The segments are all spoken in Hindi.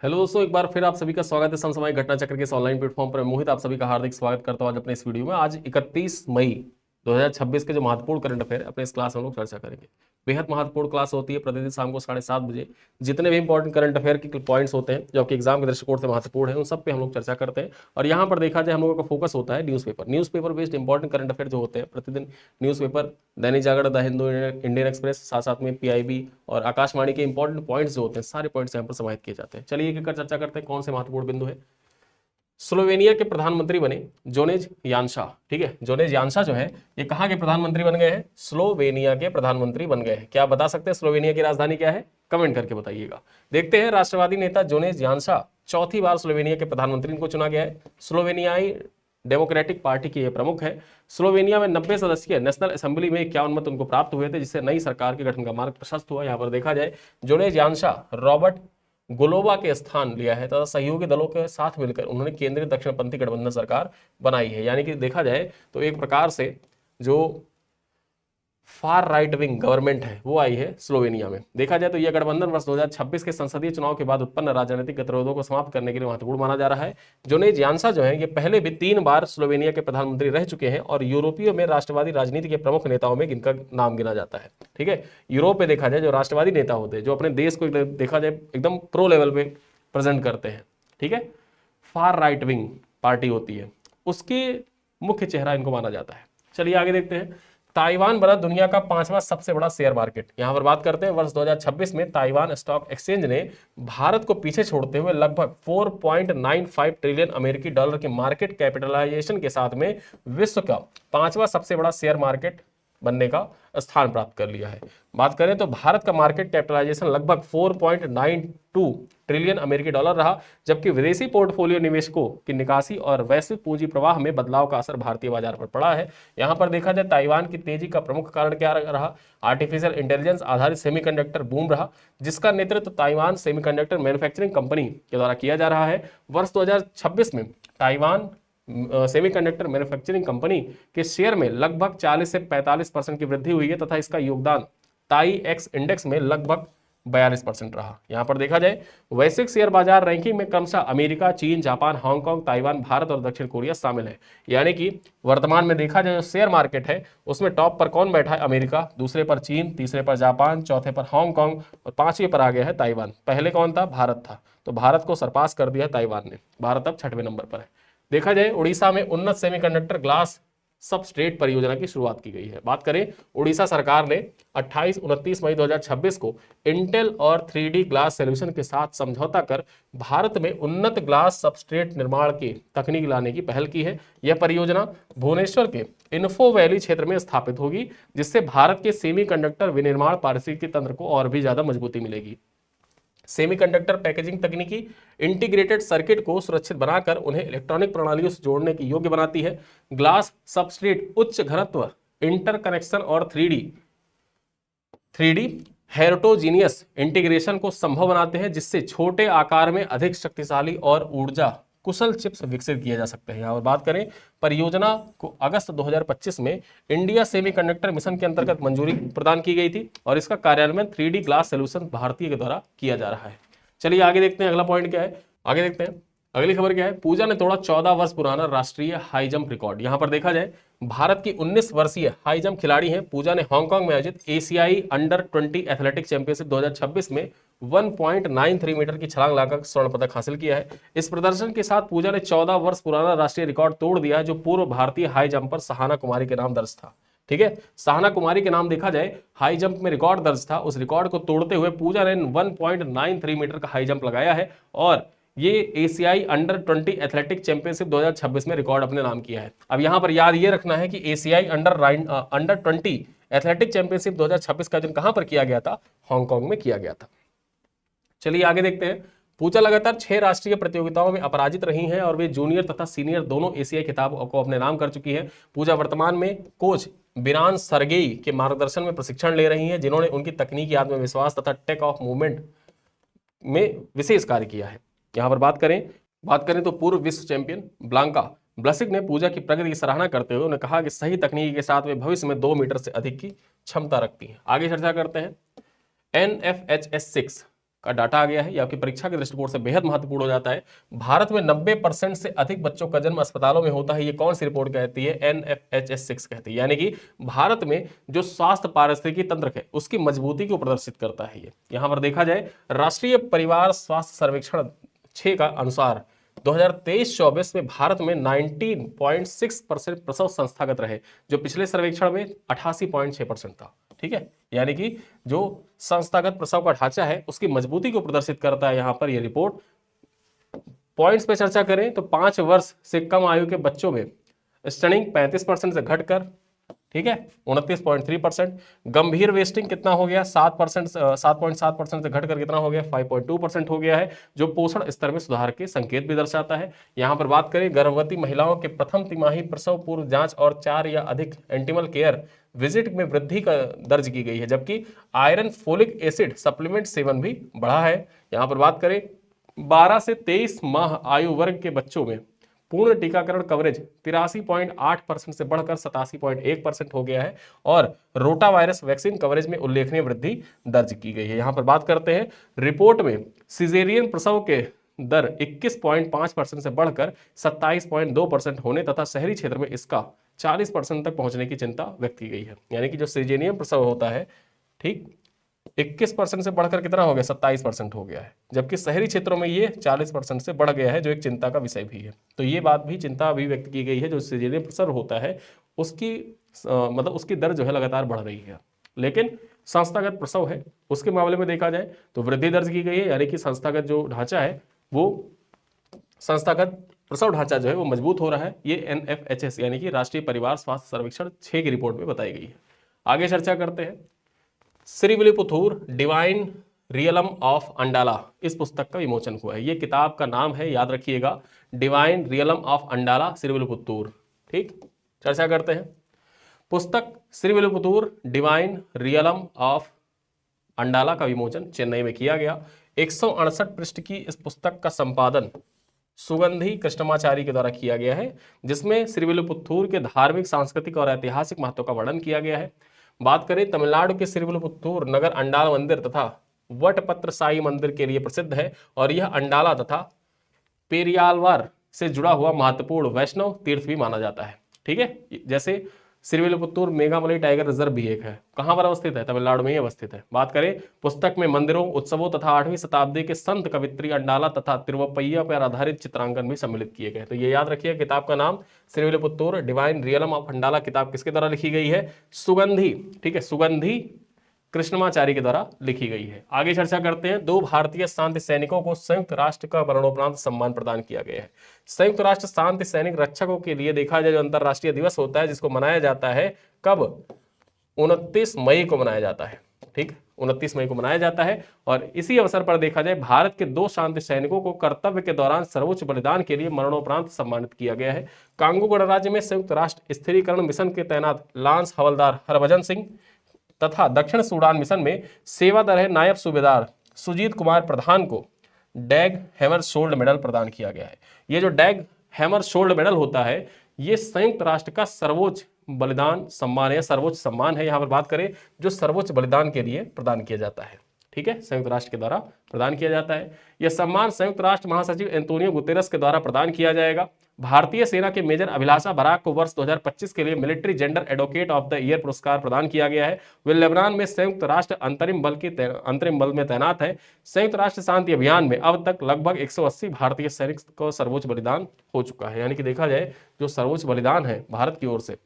हेलो दोस्तों, एक बार फिर आप सभी का स्वागत है समसामयिक घटना चक्र के इस ऑनलाइन प्लेटफॉर्म पर। मोहित आप सभी का हार्दिक स्वागत करता हूं आज अपने इस वीडियो में। आज 31 मई 2026 के जो महत्वपूर्ण करंट अफेयर अपने इस क्लास में हम लोग चर्चा करेंगे। बेहद महत्वपूर्ण क्लास होती है प्रतिदिन शाम को 7:30 बजे। जितने भी इंपॉर्टेंट करंट अफेयर के पॉइंट्स होते हैं जो आपके एग्जाम के दृष्टिकोण से महत्वपूर्ण है, उन सब पे हम लोग चर्चा करते हैं। और यहाँ पर देखा जाए हम लोगों का फोकस होता है newspaper based important current affair जो होते हैं प्रतिदिन। Newspaper Dainik Jagran, the Hindu, Indian express, साथ साथ में पीआईबी और आकाशवाणी के इंपॉर्टेंट पॉइंट्स जो होते हैं, सारे पॉइंट्स यहाँ पर समाहित किए जाते हैं। चलिए एक एक कर चर्चा करते हैं कौन से महत्वपूर्ण बिंदु है। स्लोवेनिया के प्रधानमंत्री बने जोनेज यानशा। ठीक है, जोनेज यानशा जो है ये कहाँ के प्रधानमंत्री बन गए हैं? स्लोवेनिया के प्रधानमंत्री बन गए हैं। क्या आप बता सकते हैं स्लोवेनिया की राजधानी क्या है? कमेंट करके बताइएगा। देखते हैं, राष्ट्रवादी नेता जोनेज यानशा चौथी बार स्लोवेनिया के प्रधानमंत्री इनको चुना गया है। स्लोवेनियाई डेमोक्रेटिक पार्टी के ये प्रमुख है। स्लोवेनिया में 90 सदस्यीय नेशनल असेंबली में 51 मत उनको प्राप्त हुए थे, जिससे नई सरकार के गठन का मार्ग प्रशस्त हुआ। यहाँ पर देखा जाए जोनेज यानशा रॉबर्ट गोलोबा के स्थान लिया है तथा सहयोगी दलों के साथ मिलकर उन्होंने केंद्रीय दक्षिणपंथी गठबंधन सरकार बनाई है। यानी कि देखा जाए तो एक प्रकार से जो फार राइट विंग गवर्नमेंट है वो आई है स्लोवेनिया में। देखा जाए तो यह गठबंधन वर्ष 2026 के संसदीय चुनाव के बाद उत्पन्न राजनीतिक गतिरोधों को समाप्त करने के लिए महत्वपूर्ण माना जा रहा है। जोनेज यानशा जो है ये पहले भी 3 बार स्लोवेनिया के प्रधानमंत्री रह चुके हैं और यूरोपीय में राष्ट्रवादी राजनीति के प्रमुख नेताओं में इनका नाम गिना जाता है। ठीक है, यूरोप में देखा जाए जो राष्ट्रवादी नेता होते हैं, जो अपने देश को देखा जाए एकदम प्रो लेवल पे प्रेजेंट करते हैं, ठीक है, फार राइट विंग पार्टी होती है, उसके मुख्य चेहरा इनको माना जाता है। चलिए आगे देखते हैं। ताइवान बना दुनिया का 5वां सबसे बड़ा शेयर मार्केट। यहां पर बात करते हैं वर्ष 2026 में ताइवान स्टॉक एक्सचेंज ने भारत को पीछे छोड़ते हुए लगभग 4.95 ट्रिलियन अमेरिकी डॉलर के मार्केट कैपिटलाइजेशन के साथ में विश्व का 5वां सबसे बड़ा शेयर मार्केट बनने का स्थान प्राप्त कर लिया है। बात करें तो भारत का मार्केट कैपिटलाइजेशन लगभग 4.92 ट्रिलियन अमेरिकी डॉलर रहा, जबकि विदेशी पोर्टफोलियो निवेशकों की निकासी और वैश्विक पूंजी प्रवाह में बदलाव का असर भारतीय बाजार पर पड़ा है। यहां पर देखा जाए ताइवान की तेजी का प्रमुख कारण क्या रहा? आर्टिफिशियल इंटेलिजेंस आधारित सेमीकंडक्टर बूम रहा, जिसका नेतृत्व ताइवान सेमीकंडक्टर मैन्युफैक्चरिंग कंपनी के द्वारा किया जा रहा है। वर्ष 2026 में ताइवान सेमीकंडक्टर मैन्युफैक्चरिंग कंपनी के शेयर में लगभग 40 से 45% की वृद्धि हुई है तथा इसका योगदान ताई एक्स इंडेक्स में लगभग 42% रहा। यहां पर देखा जाए वैश्विक शेयर बाजार रैंकिंग में क्रमशः अमेरिका, चीन, जापान, हांगकांग, ताइवान, भारत और दक्षिण कोरिया शामिल है। यानी कि वर्तमान में देखा जाए जो शेयर मार्केट है उसमें टॉप पर कौन बैठा है? अमेरिका, दूसरे पर चीन, तीसरे पर जापान, चौथे पर हांगकांग और 5वें पर आ गया है ताइवान। पहले कौन था? भारत था। तो भारत को सरपास कर दिया ताइवान ने। भारत अब 6वें नंबर पर है। देखा जाए उड़ीसा में उन्नत सेमीकंडक्टर ग्लास सबस्ट्रेट परियोजना की शुरुआत की गई है। बात करें, उड़ीसा सरकार ने 28-29 मई 2026 को इंटेल और 3D ग्लास सॉल्यूशन के साथ समझौता कर भारत में उन्नत ग्लास सबस्ट्रेट निर्माण की तकनीक लाने की पहल की है। यह परियोजना भुवनेश्वर के इन्फो वैली क्षेत्र में स्थापित होगी, जिससे भारत के सेमीकंडक्टर विनिर्माण पारिस्थितिकी तंत्र को और भी ज्यादा मजबूती मिलेगी। सेमीकंडक्टर पैकेजिंग तकनीकी इंटीग्रेटेड सर्किट को सुरक्षित बनाकर उन्हें इलेक्ट्रॉनिक प्रणालियों से जोड़ने की योग्य बनाती है। ग्लास सबस्ट्रेट उच्च घनत्व इंटरकनेक्शन और 3D हेरोटोजीनियस इंटीग्रेशन को संभव बनाते हैं, जिससे छोटे आकार में अधिक शक्तिशाली और ऊर्जा कुशल चिप्स विकसित किए जा सकते हैं। और बात करें, परियोजना को अगस्त 2025 में इंडिया सेमीकंडक्टर मिशन के अंतर्गत मंजूरी प्रदान की गई थी और इसका कार्यान्वयन 3D ग्लास सॉल्यूशन भारतीय के द्वारा किया जा रहा है। चलिए आगे देखते हैं, अगला पॉइंट क्या है, आगे देखते हैं। अगली खबर क्या है? पूजा ने तोड़ा 14 वर्ष पुराना राष्ट्रीय हाई जंप रिकॉर्ड। यहां पर देखा जाए भारत की 19 वर्षीय हाई जंप खिलाड़ी हैं पूजा ने हांगकांग में आयोजित एशियाई अंडर 20 एथलेटिक चैंपियनशिप 2026 में 1.93 मीटर की छलांग लगाकर स्वर्ण पदक हासिल किया है। इस प्रदर्शन के साथ पूजा ने 14 वर्ष पुराना राष्ट्रीय रिकॉर्ड तोड़ दिया है, जो पूर्व भारतीय हाई जंपर सहाना कुमारी के नाम दर्ज था। ठीक है, सहाना कुमारी के नाम देखा जाए हाई जंप में रिकॉर्ड दर्ज था, उस रिकॉर्ड को तोड़ते हुए पूजा ने 1.93 मीटर का हाई जंप लगाया है और ये एशियाई अंडर 20 एथलेटिक चैंपियनशिप 2026 में रिकॉर्ड अपने नाम किया है। अब यहां पर याद ये रखना है कि एशियाई अंडर 20 एथलेटिक चैंपियनशिप 2026 का आयोजन कहां पर किया गया था? हांगकांग में किया गया था। चलिए आगे देखते हैं। पूजा लगातार 6 राष्ट्रीय प्रतियोगिताओं में अपराजित रही हैं और वे जूनियर तथा सीनियर दोनों एशियाई खिताबों को अपने नाम कर चुकी है। पूजा वर्तमान में कोच बिरान सरगेई के मार्गदर्शन में प्रशिक्षण ले रही हैं, जिन्होंने उनकी तकनीकी आत्मविश्वास तथा टेक ऑफ मूवमेंट में विशेष कार्य किया है। यहां पर बात करें तो पूर्व विश्व चैंपियन ब्लांका ब्लसिक ने पूजा की प्रगति की सराहना करते हुए उन्होंने कहा कि सही तकनीकी के साथ वे भविष्य में 2 मीटर से अधिक की क्षमता रखती हैं। आगे चर्चा करते हैं। NFHS6 का डाटा आ गया है। ये आपकी परीक्षा के दृष्टिकोण से बेहद महत्वपूर्ण हो जाता है। भारत में 90% से अधिक बच्चों का जन्म अस्पतालों में होता है। ये कौन सी रिपोर्ट कहती है? NFHS6 कहती है। यानी कि भारत में जो स्वास्थ्य पारिस्थितिकी तंत्र है उसकी मजबूती को प्रदर्शित करता है। ये यहां पर देखा जाए, राष्ट्रीय परिवार स्वास्थ्य सर्वेक्षण 6 का अनुसार 2023-24 में भारत में 19.6% प्रसव संस्थागत रहे, जो पिछले सर्वेक्षण में 88.6% था। ठीक है, यानी कि जो संस्थागत प्रसव का ढांचा है उसकी मजबूती को प्रदर्शित करता है यहां पर यह रिपोर्ट। पॉइंट्स पे चर्चा करें तो 5 वर्ष से कम आयु के बच्चों में स्टनिंग 35% से घटकर, ठीक है, 29.3%। गंभीर वेस्टिंग कितना हो गया? 7.7% से घटकर कितना हो गया? 5.2% हो गया है, जो पोषण स्तर में सुधार के संकेत भी दर्शाता है। यहां पर बात करें गर्भवती महिलाओं के प्रथम तिमाही प्रसव पूर्व जांच और 4 या अधिक एंटीमल केयर विजिट में वृद्धि का दर्ज की गई है, जबकि iron folic acid supplement seven भी बढ़ा है। यहां पर बात करें 12 से 23 माह आयु वर्ग के बच्चों में पूर्ण टीकाकरण कवरेज 83.8% से बढ़कर 87.1% हो गया है, और रोटा वायरस वैक्सीन कवरेज में उल्लेखनीय वृद्धि दर्ज की गई है। यहां पर बात करते हैं, रिपोर्ट में सिजेरियन प्रसव के दर 21.5% से बढ़कर 27.2% होने तथा शहरी क्षेत्र में इसका 40% तक पहुंचने की चिंता व्यक्त की गई है। यानी कि जो सिजेरियन प्रसव होता है, ठीक, 21% से बढ़कर कितना हो गया? 27% हो गया है, जबकि शहरी क्षेत्रों में ये 40% से बढ़ गया है, जो एक चिंता का विषय भी है। तो ये बात भी चिंता भी व्यक्त की गई है, जो सिजेरियन प्रसव होता है उसकी मतलब उसकी दर जो है लगातार बढ़ रही है। लेकिन संस्थागत प्रसव है उसके मामले में देखा जाए तो वृद्धि दर्ज की गई है, यानी कि संस्थागत जो ढांचा है वो संस्थागत प्रसव ढांचा जो है वो मजबूत हो रहा है। ये NFHS यानी कि राष्ट्रीय परिवार स्वास्थ्य सर्वेक्षण 6 की रिपोर्ट में बताई गई है। आगे चर्चा करते हैं, श्रीविल्लिपुथूर डिवाइन रियलम ऑफ अंडाला, इस पुस्तक का विमोचन हुआ है। ये किताब का नाम है, याद रखिएगा, डिवाइन रियलम ऑफ अंडाला श्रीविल्लिपुथूर। ठीक, चर्चा करते हैं। पुस्तक श्रीविल्लिपुथूर डिवाइन रियलम ऑफ अंडाला का विमोचन चेन्नई में किया गया। 168 पृष्ठ की इस पुस्तक का संपादन सुगंधी कृष्णमाचारी के द्वारा किया गया है, जिसमें श्रीविल्लिपुथूर के धार्मिक, सांस्कृतिक और ऐतिहासिक महत्व का वर्णन किया गया है। बात करें तमिलनाडु के श्रीविल्लिपुथूर नगर अंडाल मंदिर तथा वटपत्र साई मंदिर के लिए प्रसिद्ध है, और यह अंडाला तथा पेरियालवार से जुड़ा हुआ महत्वपूर्ण वैष्णव तीर्थ भी माना जाता है। ठीक है, जैसे श्रीविल्लिपुथूर मेघामलई टाइगर रिजर्व भी एक है, कहां पर अवस्थित है? तमिलनाडु में ही अवस्थित है। बात करें पुस्तक में मंदिरों, उत्सवों तथा 8वीं शताब्दी के संत कवित्री अंडाला तथा तिरुवप्पैया पर आधारित चित्रांकन भी सम्मिलित किए गए। तो ये याद रखिए, किताब का नाम श्रीविल्लिपुथूर डिवाइन रियलम ऑफ अंडाला किताब किसके द्वारा लिखी गई है? सुगंधी, ठीक है, सुगंधी कृष्णमाचारी के द्वारा लिखी गई है। आगे चर्चा करते हैं, 2 भारतीय शांति सैनिकों को संयुक्त राष्ट्र का मरणोपरांत सम्मान प्रदान किया गया है। संयुक्त राष्ट्र शांति सैनिक रक्षकों के लिए देखा जाए जो अंतरराष्ट्रीय दिवस होता है, जिसको मनाया जाता है कब? 29 मई को मनाया जाता है। ठीक, 29 मई को मनाया जाता है, और इसी अवसर पर देखा जाए भारत के 2 शांति सैनिकों को कर्तव्य के दौरान सर्वोच्च बलिदान के लिए मरणोपरांत सम्मानित किया गया है। कांगो गणराज्य में संयुक्त राष्ट्र स्थिरीकरण मिशन के तैनात लांस हवलदार हरभजन सिंह तथा दक्षिण सूडान मिशन में सेवारत रहे नायब सूबेदार सुजीत कुमार प्रधान को डैग हैमर शोल्ड मेडल प्रदान किया गया है। ये जो डैग हैमर शोल्ड मेडल होता है, ये संयुक्त राष्ट्र का सर्वोच्च बलिदान सम्मान है, सर्वोच्च सम्मान है। यहां पर बात करें जो सर्वोच्च बलिदान के लिए प्रदान किया जाता है, ठीक है, संयुक्त राष्ट्र के द्वारा प्रदान किया जाता है। यह सम्मान संयुक्त राष्ट्र महासचिव एंटोनियो गुतेरस के द्वारा प्रदान किया जाएगा। भारतीय सेना के मेजर अभिलाषा बराक को वर्ष 2025 के लिए military gender advocate of the year पुरस्कार प्रदान किया गया है। वे लेबनान में संयुक्त राष्ट्र अंतरिम बल में तैनात है। संयुक्त राष्ट्र शांति अभियान में अब तक लगभग 180 भारतीय सैनिक को सर्वोच्च बलिदान हो चुका है। यानी कि देखा जाए जो सर्वोच्च बलिदान है भारत की ओर से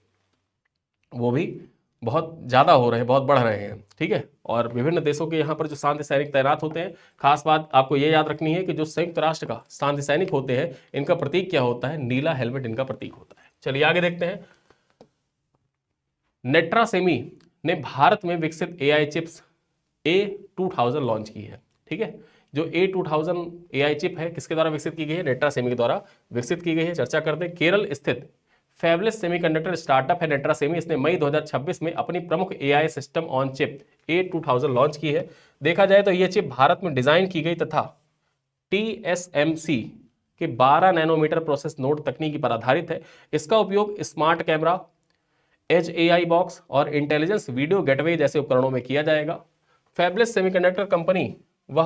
वो भी बहुत ज्यादा हो रहे हैं, बहुत बढ़ रहे हैं। ठीक है, और विभिन्न देशों के यहाँ पर जो शांति सैनिक तैनात होते हैं, खास बात आपको ये याद रखनी है कि जो संयुक्त राष्ट्र का शांति सैनिक होते हैं, इनका प्रतीक क्या होता है? नीला हेलमेट इनका प्रतीक होता है। चलिए आगे देखते हैं। नेट्रासेमी ने भारत में विकसित AI चिप्स A2000 लॉन्च की है। ठीक है, जो A2000 AI चिप है किसके द्वारा विकसित की गई है? नेट्रासेमी के द्वारा विकसित की गई है। चर्चा करते हैं, केरल स्थित फेबलेस सेमीकंडक्टर स्टार्टअप है नेट्रासेमी। इसने मई 2026 में अपनी प्रमुख AI system on chip A2000 launch की है। देखा जाए तो यह चिप भारत में डिजाइन की गई तथा TSMC के 12 नैनोमीटर प्रोसेस नोड तकनीकी पर आधारित है। इसका उपयोग smart camera, edge AI box और इंटेलिजेंस वीडियो गेटवे जैसे उपकरणों में किया जाएगा। फेबलेस सेमीकंडक्टर कंपनी वह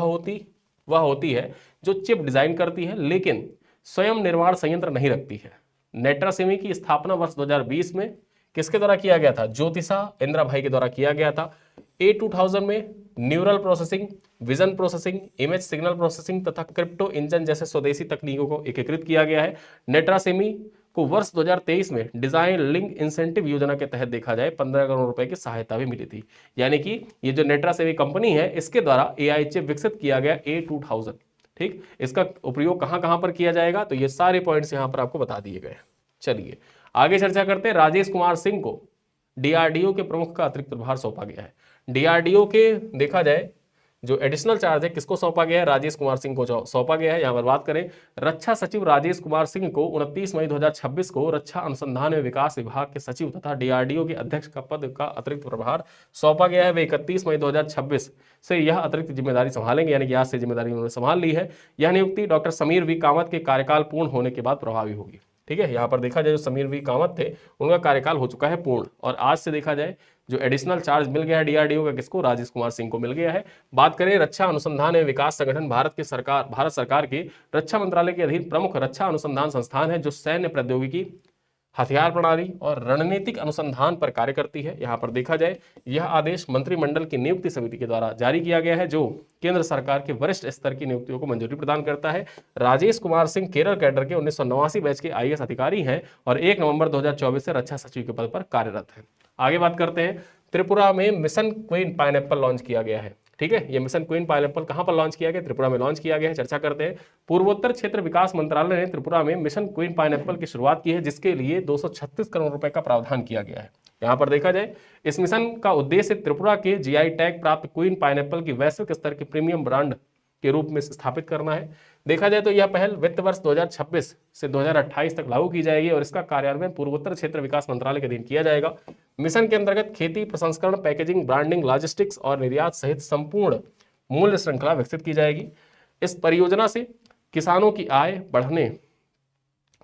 होती है जो चिप डिजाइन करती है लेकिन स्वयं निर्माण संयंत्र नहीं रखती है। नेट्रा सेमी की स्थापना वर्ष 2020 में किसके द्वारा किया गया था? ज्योतिषा इंदिरा भाई के द्वारा किया गया था। A2000 में neural processing, vision processing, image signal processing तथा क्रिप्टो इंजन जैसे स्वदेशी तकनीकों को एकीकृत किया गया है। नेट्रा सेमी को वर्ष 2023 में डिजाइन लिंक इंसेंटिव योजना के तहत देखा जाए 15 करोड़ रुपए की सहायता भी मिली थी। यानी कि ये जो नेट्रा सेमी कंपनी है इसके द्वारा AI चिप विकसित किया गया A2000। ठीक, इसका उपयोग कहां कहां पर किया जाएगा तो ये सारे पॉइंट्स यहां पर आपको बता दिए गए। चलिए आगे चर्चा करते हैं। राजेश कुमार सिंह को DRDO के प्रमुख का अतिरिक्त प्रभार सौंपा गया है। DRDO के देखा जाए जो एडिशनल चार्ज है किसको सौंपा गया है? राजेश कुमार सिंह को सौंपा गया है। यहां पर बात करें, रक्षा सचिव राजेश कुमार सिंह को 29 मई 2026 को रक्षा अनुसंधान एवं विकास विभाग के सचिव तथा DRDO के अध्यक्ष का पद का अतिरिक्त प्रभार सौंपा गया है। वे 31 मई 2026 से यह अतिरिक्त जिम्मेदारी संभालेंगे, यानी कि आज से जिम्मेदारी उन्होंने संभाल ली है। यह नियुक्ति डॉक्टर समीर वी कामत के कार्यकाल पूर्ण होने के बाद प्रभावी होगी। ठीक है, यहाँ पर देखा जाए जो समीर वी कामत थे उनका कार्यकाल हो चुका है पूर्ण, और आज से देखा जाए जो एडिशनल चार्ज मिल गया है DRDO का किसको? राजेश कुमार सिंह को मिल गया है। बात करें रक्षा अनुसंधान एवं विकास संगठन भारत सरकार के रक्षा मंत्रालय के अधीन प्रमुख रक्षा अनुसंधान संस्थान है जो सैन्य प्रौद्योगिकी, हथियार प्रणाली और रणनीतिक अनुसंधान पर कार्य करती है। यहाँ पर देखा जाए यह आदेश मंत्रिमंडल की नियुक्ति समिति के द्वारा जारी किया गया है जो केंद्र सरकार के वरिष्ठ स्तर की नियुक्तियों को मंजूरी प्रदान करता है। राजेश कुमार सिंह केरल कैडर के 1989 बैच के IAS अधिकारी हैं और 1 नवंबर 2024 से रक्षा सचिव के पद पर कार्यरत हैं। आगे बात करते हैं, त्रिपुरा में मिशन क्वीन पाइनएप्पल लॉन्च किया गया है। ठीक है, ये मिशन क्वीन पाइनएप्पल कहां पर लॉन्च किया गया? त्रिपुरा में लॉन्च किया गया है। चर्चा करते हैं। पूर्वोत्तर क्षेत्र विकास मंत्रालय ने त्रिपुरा में मिशन क्वीन पाइनएप्पल की शुरुआत की है जिसके लिए 236 करोड़ रुपए का प्रावधान किया गया है। यहां पर देखा जाए इस मिशन का उद्देश्य त्रिपुरा के GI टैग प्राप्त क्वीन पाइनएप्पल की वैश्विक स्तर के प्रीमियम ब्रांड के रूप में स्थापित करना है। देखा जाए तो यह पहल वित्त वर्ष 2026 से 2028 तक लागू की जाएगी और इसका कार्यान्वयन पूर्वोत्तर क्षेत्र विकास मंत्रालय के अधीन किया जाएगा। मिशन के अंतर्गत खेती, प्रसंस्करण, पैकेजिंग, ब्रांडिंग, लॉजिस्टिक्स और निर्यात सहित संपूर्ण मूल्य श्रृंखला विकसित की जाएगी। इस परियोजना से किसानों की आय बढ़ने,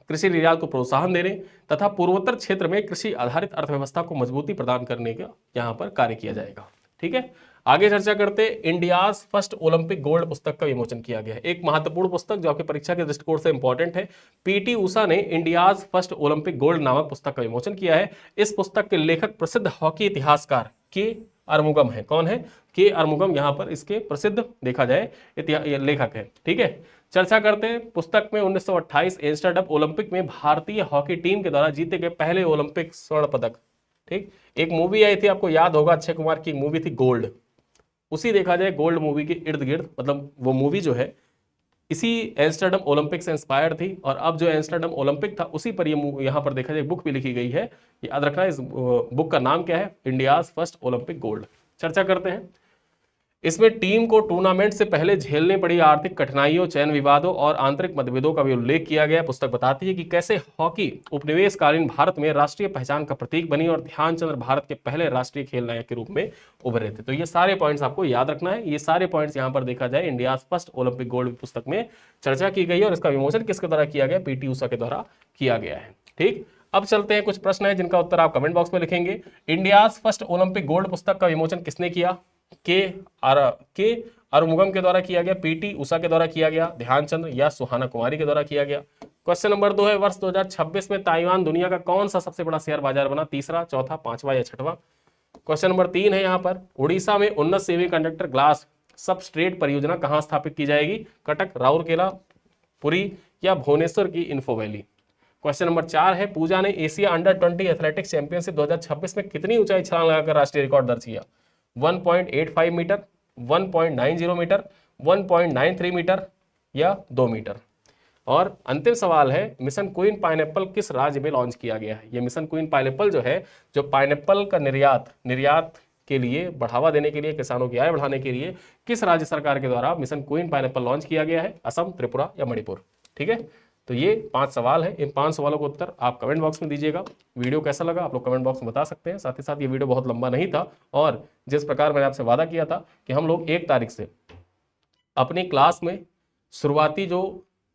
कृषि निर्यात को प्रोत्साहन देने तथा पूर्वोत्तर क्षेत्र में कृषि आधारित अर्थव्यवस्था को मजबूती प्रदान करने का यहाँ पर कार्य किया जाएगा। ठीक है, आगे चर्चा करते हैं। इंडियाज फर्स्ट ओलंपिक गोल्ड पुस्तक का विमोचन किया गया है। एक महत्वपूर्ण पुस्तक जो आपकी परीक्षा के दृष्टिकोण से इंपॉर्टेंट है। PT उषा ने इंडियाज फर्स्ट ओलंपिक गोल्ड नामक पुस्तक का विमोचन किया है। इस पुस्तक के लेखक प्रसिद्ध हॉकी इतिहासकार के अरमुगम है। कौन है? के अरमुगम यहाँ पर इसके प्रसिद्ध देखा जाए लेखक है। ठीक है, चर्चा करते हैं। पुस्तक में 1928 एम्स्टर्डम ओलंपिक में भारतीय हॉकी टीम के द्वारा जीते गए पहले ओलंपिक स्वर्ण पदक। ठीक, एक मूवी आई थी आपको याद होगा, अक्षय कुमार की मूवी थी गोल्ड। उसी देखा जाए गोल्ड मूवी के इर्द गिर्द, मतलब वो मूवी जो है इसी एम्स्टर्डम ओलंपिक से इंस्पायर थी और अब जो एम्स्टर्डम ओलंपिक था उसी पर ये यहाँ पर देखा जाए बुक भी लिखी गई है। याद रखना इस बुक का नाम क्या है? India's first Olympic gold. चर्चा करते हैं। इसमें टीम को टूर्नामेंट से पहले झेलने पड़ी आर्थिक कठिनाइयों, चयन विवादों और आंतरिक मतभेदों का भी उल्लेख किया गया। पुस्तक बताती है कि कैसे हॉकी उपनिवेशकालीन भारत में राष्ट्रीय पहचान का प्रतीक बनी और ध्यानचंद्र भारत के पहले राष्ट्रीय खेल नायक के रूप में उभरे थे। तो ये सारे पॉइंट्स आपको याद रखना है। ये सारे पॉइंट्स यहाँ पर देखा जाए इंडियाज फर्स्ट ओलंपिक गोल्ड पुस्तक में चर्चा की गई है और इसका विमोचन किसके द्वारा किया गया? PT उषा के द्वारा किया गया है। ठीक, अब चलते हैं, कुछ प्रश्न है जिनका उत्तर आप कमेंट बॉक्स में लिखेंगे। इंडियाज फर्स्ट ओलंपिक गोल्ड पुस्तक का विमोचन किसने किया? के अरमुगम के द्वारा किया गया, PT उषा के द्वारा किया गया, ध्यानचंद्र या सुहाना कुमारी के द्वारा किया गया। क्वेश्चन नंबर 2 है, वर्ष 2026 में ताइवान दुनिया का कौन सा सबसे बड़ा शेयर बाजार बना? तीसरा, चौथा, पांचवा या छठवां? क्वेश्चन नंबर 3 है यहाँ पर, उड़ीसा में उन्नत सेमीकंडक्टर ग्लास सबस्ट्रेट परियोजना कहाँ स्थापित की जाएगी? कटक, राउरकेला, पुरी या भुवनेश्वर की इन्फो वैली? क्वेश्चन नंबर 4 है, पूजा ने एशिया अंडर 20 एथलेटिक्स चैंपियनशिप 2026 में कितनी ऊंचाई छलांग लगाकर राष्ट्रीय रिकॉर्ड दर्ज किया? 1.85 मीटर, 1.90 मीटर, 1.93 मीटर या 2 मीटर? और अंतिम सवाल है, मिशन क्वीन पाइनएप्पल किस राज्य में लॉन्च किया गया है? ये मिशन क्वीन पाइनएप्पल जो है, जो पाइनएप्पल का निर्यात के लिए बढ़ावा देने के लिए, किसानों की आय बढ़ाने के लिए किस राज्य सरकार के द्वारा मिशन क्वीन पाइनएप्पल लॉन्च किया गया है? असम, त्रिपुरा या मणिपुर? ठीक है, तो ये 5 सवाल है। इन 5 सवालों का उत्तर आप कमेंट बॉक्स में दीजिएगा। वीडियो कैसा लगा आप लोग कमेंट बॉक्स में बता सकते हैं। साथ ही साथ ये वीडियो बहुत लंबा नहीं था और जिस प्रकार मैंने आपसे वादा किया था कि हम लोग 1 तारीख से अपनी क्लास में शुरुआती जो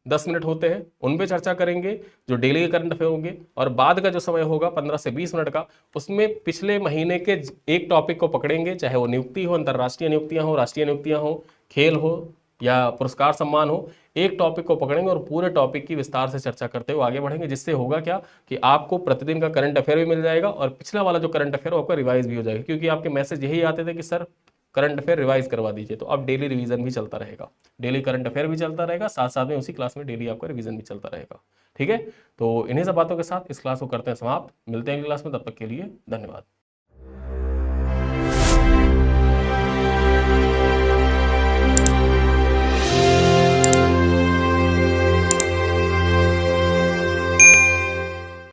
10 मिनट होते हैं, उन पे चर्चा करेंगे जो डेली के करंट अफेयर होंगे। और बाद का जो समय होगा 15 से 20 मिनट का, उसमें पिछले महीने के एक टॉपिक को पकड़ेंगे, चाहे वो नियुक्ति हो, अंतर्राष्ट्रीय नियुक्तियां हो, राष्ट्रीय नियुक्तियां हो, खेल हो या पुरस्कार सम्मान हो, एक टॉपिक को पकड़ेंगे और पूरे टॉपिक की विस्तार से चर्चा करते हुए आगे बढ़ेंगे। जिससे होगा क्या कि आपको प्रतिदिन का करंट अफेयर भी मिल जाएगा और पिछला वाला जो करंट अफेयर हो आपका रिवाइज भी हो जाएगा, क्योंकि आपके मैसेज यही आते थे कि सर करंट अफेयर रिवाइज करवा दीजिए। तो अब डेली रिवीजन भी चलता रहेगा, डेली करंट अफेयर भी चलता रहेगा, साथ साथ में उसी क्लास में डेली आपका रिवीजन भी चलता रहेगा। ठीक है, तो इन्हीं सब बातों के साथ इस क्लास को करते हैं समाप्त। मिलते हैं अगली क्लास में, तब तक के लिए धन्यवाद।